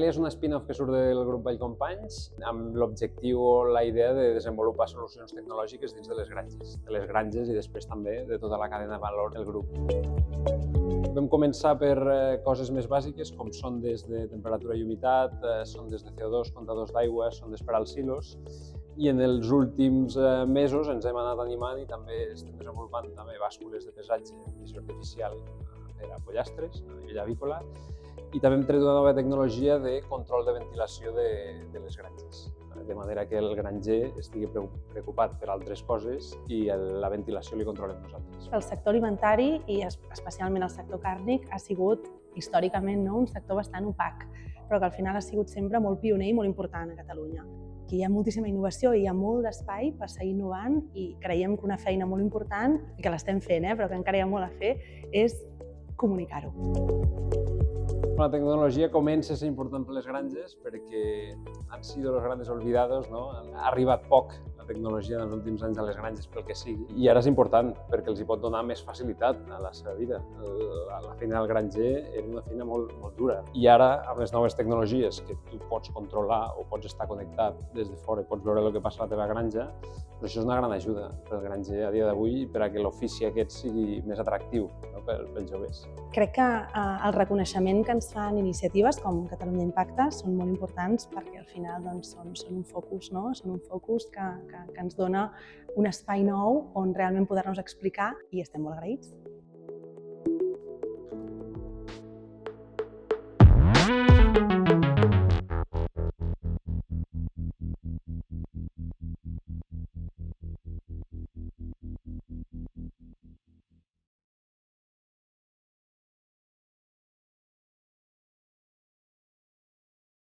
és un spin-off que surt del grup Vallcompanys amb l'objectiu o la idea de desenvolupar solucions tecnològiques dins de les granges i després també de tota la cadena de valor del grup. Vam començar per coses més bàsiques, com sondes de temperatura i humitat, sondes de CO2, comptadors d'aigua, sondes per als silos, i en els últims mesos ens hem anat animant i també estem desenvolupant també bàscules de pesatge amb visió artificial per a pollastres, a nivell avícola, i també hem tret una nova tecnologia de control de ventilació de les granges, de manera que el granger estigui preocupat per altres coses i la ventilació li controlem nosaltres. El sector alimentari i especialment el sector càrnic ha sigut històricament un sector bastant opac, però que al final ha sigut sempre molt pioner i molt important a Catalunya. Aquí hi ha moltíssima innovació i hi ha molt d'espai per seguir innovant i creiem que una feina molt important, i que l'estem fent, però que encara hi ha molt a fer, és comunicar-ho. La tecnologia comença a ser important per les granges perquè han sido los grandes olvidados, no? Ha arribat poc la tecnologia en els últims anys a les granges pel que sigui i ara és important perquè els hi pot donar més facilitat a la seva vida. La feina del granger era una feina molt dura i ara amb les noves tecnologies que tu pots controlar o pots estar connectat des de fora i pots veure el que passa a la teva granja, però això és una gran ajuda pel granger a dia d'avui per a que l'ofici aquest sigui més atractiu, no? pels joves. Crec que el reconeixement que ens fan iniciatives com Catalunya Impacta són molt importants perquè al final són un focus, no? Són un focus que ens dona un espai nou on realment poder-nos explicar i estem molt agraïts.